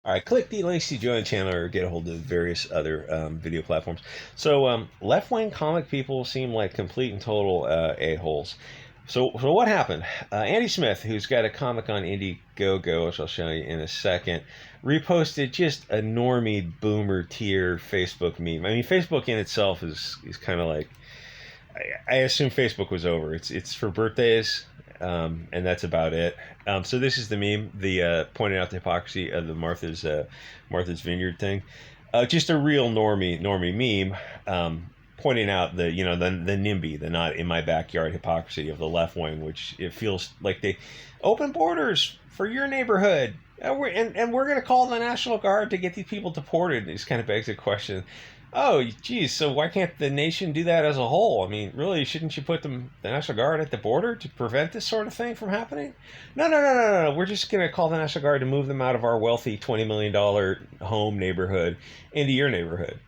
All right, click the links to join the channel or get a hold of various other video platforms. So, left-wing comic people seem like complete and total a-holes. So what happened? Andy Smith, who's got a comic on Indiegogo, which I'll show you in a second, reposted just a normie boomer tier Facebook meme. I mean, Facebook in itself is kind of like, I assume Facebook was over. It's for birthdays, and that's about it. So this is the meme, the pointing out the hypocrisy of the Martha's Vineyard thing. Just a real normie meme, pointing out the the NIMBY, the not in my backyard hypocrisy of the left wing, which it feels like they open borders for your neighborhood. And we're going to call the National Guard to get these people deported. It just kind of begs the question, oh, geez, so why can't the nation do that as a whole? I mean, really, shouldn't you put the National Guard at the border to prevent this sort of thing from happening? No. We're just going to call the National Guard to move them out of our wealthy $20 million home neighborhood into your neighborhood,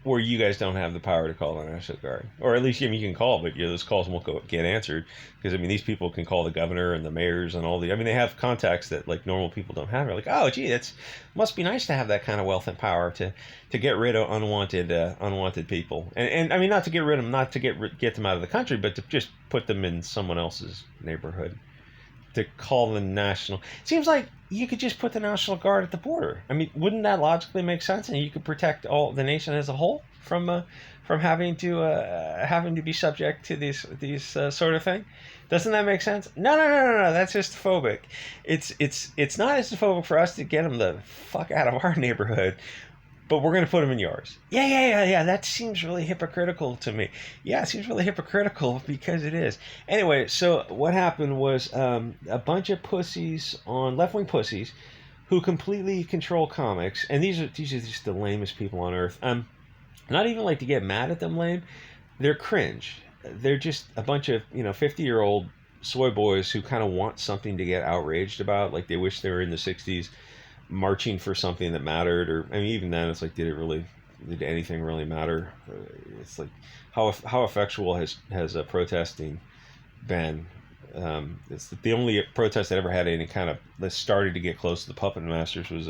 where you guys don't have the power to call the National Guard. Or at least, I mean, you can call, but those calls won't get answered. Because, I mean, these people can call the governor and the mayors and all the... I mean, they have contacts that, like, normal people don't have. They're like, oh, gee, it must be nice to have that kind of wealth and power to get rid of unwanted people. And I mean, not to get rid of them, not to get them out of the country, but to just put them in someone else's neighborhood. To call the national... It seems like you could just put the National Guard at the border. I mean, wouldn't that logically make sense? And you could protect all the nation as a whole from having to be subject to these sort of thing. Doesn't that make sense? No. That's istophobic. It's not istophobic for us to get them the fuck out of our neighborhood, but we're going to put them in yours. Yeah. That seems really hypocritical to me. Yeah, it seems really hypocritical because it is. Anyway, so what happened was a bunch of pussies left-wing pussies who completely control comics, and these are just the lamest people on earth. Not even like to get mad at them lame. They're cringe. They're just a bunch of 50-year-old soy boys who kind of want something to get outraged about. Like they wish they were in the '60s marching for something that mattered, or I mean, even then, it's like, did anything really matter? It's like how effectual has protesting been? It's the only protest that ever had any kind of that started to get close to the puppet masters was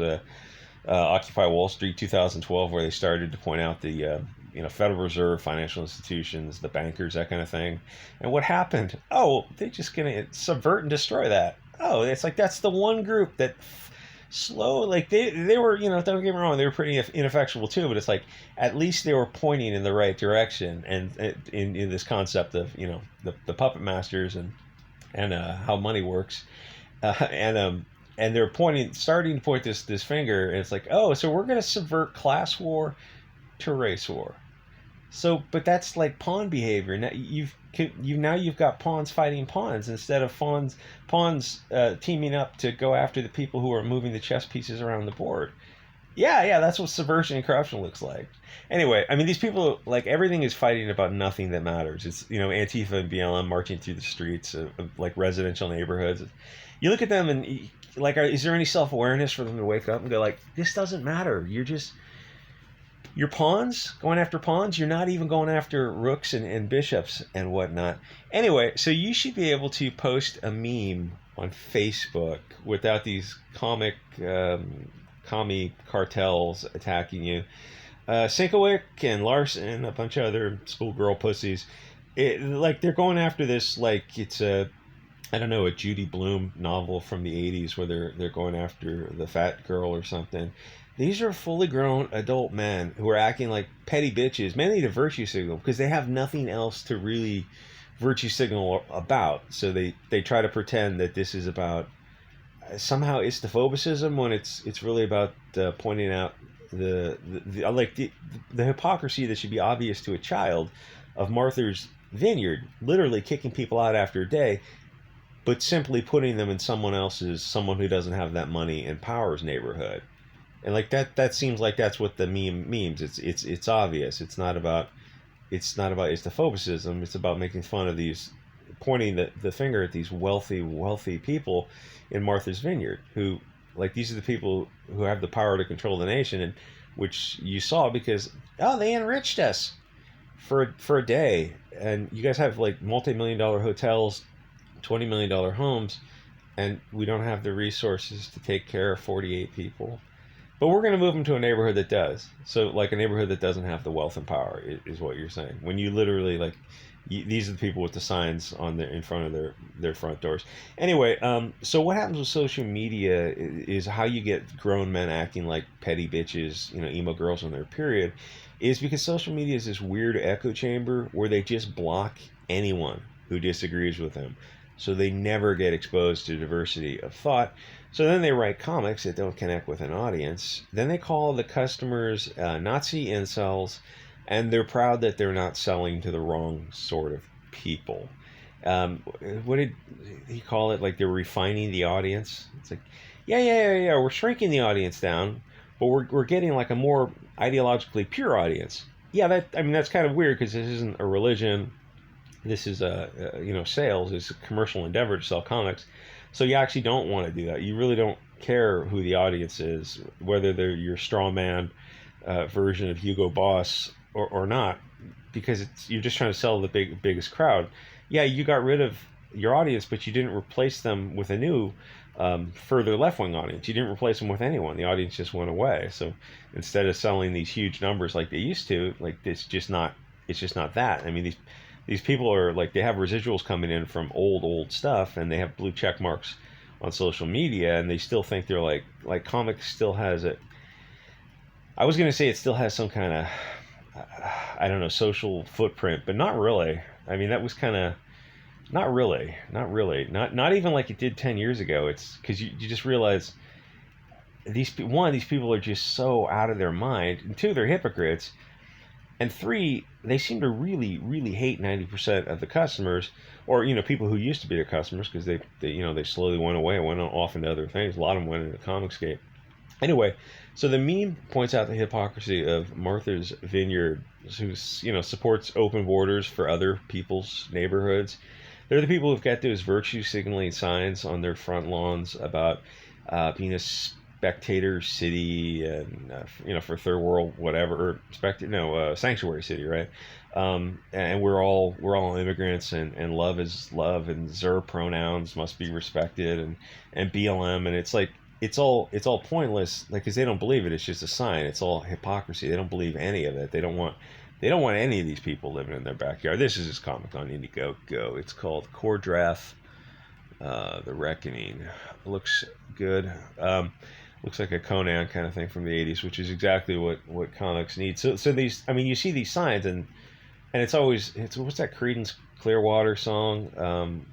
Occupy Wall Street 2012, where they started to point out the Federal Reserve, financial institutions, the bankers, that kind of thing. And what happened? Oh, they're just gonna subvert and destroy that. Oh, it's like that's the one group that like they were, don't get me wrong, they were pretty ineffectual too, but it's like at least they were pointing in the right direction, and in this concept of the puppet masters and how money works, and they're starting to point this finger, and it's like, oh, so we're going to subvert class war to race war. So, but that's like pawn behavior. Now you've got pawns fighting pawns instead of pawns teaming up to go after the people who are moving the chess pieces around the board. Yeah, that's what subversion and corruption looks like. Anyway, I mean, these people, like, everything is fighting about nothing that matters. It's Antifa and BLM marching through the streets of like residential neighborhoods. You look at them and like, is there any self-awareness for them to wake up and go like, this doesn't matter? You're pawns going after pawns. You're not even going after rooks and bishops and whatnot. Anyway, so you should be able to post a meme on Facebook without these commie cartels attacking you. Sink-a-wick and Larsen, a bunch of other schoolgirl pussies, like they're going after this like it's a Judy Blume novel from the '80s where they're going after the fat girl or something. These are fully grown adult men who are acting like petty bitches, mainly to virtue signal, because they have nothing else to really virtue signal about. So they try to pretend that this is about somehow istophobicism when it's really about pointing out the hypocrisy that should be obvious to a child of Martha's Vineyard, literally kicking people out after a day, but simply putting them in someone who doesn't have that money and power's neighborhood. And like that seems like that's what the meme means. It's obvious. It's not about istophobicism. It's about making fun of these, pointing the finger at these wealthy people in Martha's Vineyard, who, like, these are the people who have the power to control the nation, and which you saw because they enriched us for a day, and you guys have like multi-million-dollar hotels, $20 million homes, and we don't have the resources to take care of 48 people. But we're going to move them to a neighborhood that does. So, like a neighborhood that doesn't have the wealth and power is what you're saying. When you literally like, these are the people with the signs on in front of their front doors. Anyway, so what happens with social media is how you get grown men acting like petty bitches, emo girls on their period, is because social media is this weird echo chamber where they just block anyone who disagrees with them. So they never get exposed to diversity of thought. So then they write comics that don't connect with an audience. Then they call the customers Nazi incels, and they're proud that they're not selling to the wrong sort of people. What did he call it? Like they're refining the audience. It's like, yeah. We're shrinking the audience down, but we're getting like a more ideologically pure audience. Yeah, that's kind of weird because this isn't a religion. This is sales. It's a commercial endeavor to sell comics. So you actually don't want to do that. You really don't care who the audience is, whether they're your straw man version of Hugo Boss or not, because you're just trying to sell the biggest crowd. Yeah, you got rid of your audience, but you didn't replace them with a new, further left-wing audience. You didn't replace them with anyone. The audience just went away. So instead of selling these huge numbers like they used to, like it's just not that. I mean, these people are like, they have residuals coming in from old stuff, and they have blue check marks on social media, and they still think they're like comics still has it. I was gonna say it still has some kind of I don't know, social footprint, but not really. I mean, that was kind of not really, not even like it did 10 years ago. It's because you just realize these people are just so out of their mind, and two, they're hypocrites. And three, they seem to really, really hate 90% of the customers, or people who used to be their customers, because they slowly went away, went off into other things. A lot of them went into Comicsgate. Anyway, so the meme points out the hypocrisy of Martha's Vineyard, who supports open borders for other people's neighborhoods. They're the people who've got those virtue signaling signs on their front lawns about being a spectator city, and for third world whatever, or sanctuary city, right? And we're all immigrants, and love is love, and Zer pronouns must be respected, and BLM, and it's like it's all pointless, like, because they don't believe it. It's just a sign. It's all hypocrisy. They don't believe any of it. They don't want any of these people living in their backyard. This is his comic on Indiegogo. It's called Cordrath, The Reckoning. Looks good. Looks like a Conan kind of thing from the 80s, which is exactly what comics need. So these, I mean, you see these signs, and it's what's that Creedence Clearwater song?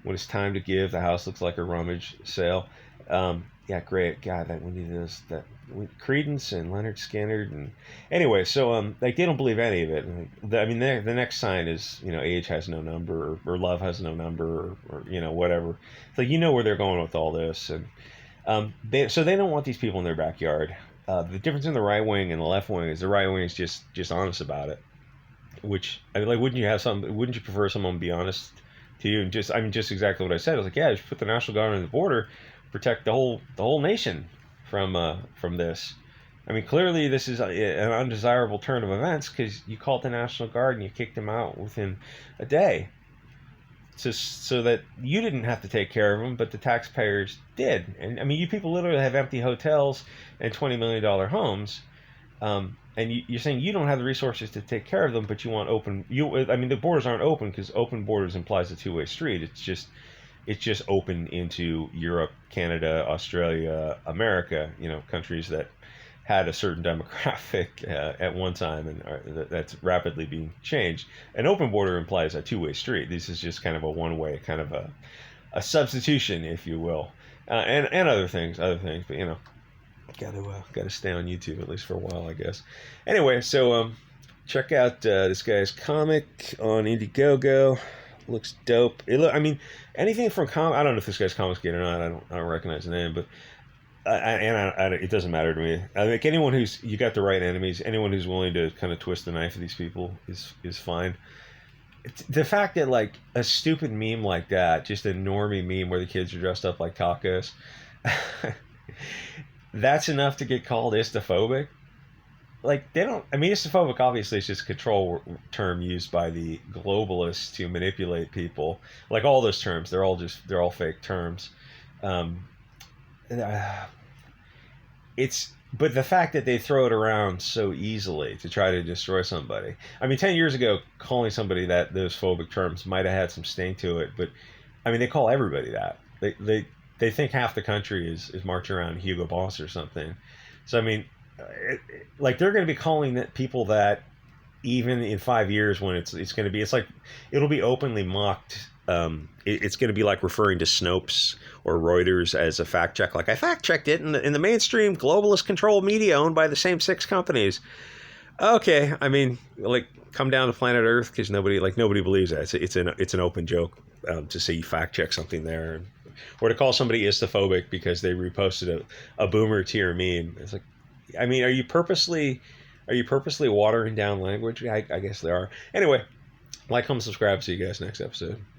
When it's time to give, the house looks like a rummage sale. Yeah, great. God, we need this. Creedence and Leonard Skinner, and anyway, so they don't believe any of it. I mean, the next sign is age has no number, or love has no number, or whatever. It's like where they're going with all this, and so they don't want these people in their backyard. The difference in the right wing and the left wing is the right wing is just honest about it. Which, I mean, like, wouldn't you prefer someone be honest to you? And just exactly what I said. I was like, yeah, just put the National Guard on the border, protect the whole nation from this. I mean, clearly this is an undesirable turn of events, because you called the National Guard and you kicked them out within a day, so that you didn't have to take care of them, but the taxpayers did. And I mean, you people literally have empty hotels and $20 million homes, and you're saying you don't have the resources to take care of them, but you want open. I mean, the borders aren't open, because open borders implies a two-way street. It's just open into Europe, Canada, Australia, America, countries that had a certain demographic at one time, and that's rapidly being changed. An open border implies a two-way street. This is just kind of a one-way, kind of a substitution, if you will, and other things, but gotta stay on YouTube at least for a while, I guess. Anyway, so check out this guy's comic on Indiegogo. Looks dope. I mean, anything from I don't know if this guy's Comicsgate or not. I don't recognize the name, but it doesn't matter to me. I think anyone you got the right enemies. Anyone who's willing to kind of twist the knife of these people is fine. The fact that, like, a stupid meme like that, just a normie meme where the kids are dressed up like tacos, that's enough to get called istophobic. Like, they don't. I mean, istophobic obviously is just a control term used by the globalists to manipulate people. Like, all those terms, they're all fake terms. It's but the fact that they throw it around so easily to try to destroy somebody. I mean, 10 years ago, calling somebody those phobic terms might have had some sting to it, but I mean, they call everybody that. They think half the country is marching around Hugo Boss or something. So I mean, like they're going to be calling people that even in 5 years when it's going to be, it's like it'll be openly mocked. It's going to be like referring to Snopes or Reuters as a fact check. Like, I fact checked it in the mainstream globalist controlled media owned by the same 6 companies. Okay, I mean, like, come down to planet Earth, because nobody believes that. It's an open joke to say you fact check something there, or to call somebody istophobic because they reposted a boomer tier meme. It's like, I mean, are you purposely watering down language? I guess they are. Anyway, like, comment, subscribe. See you guys next episode.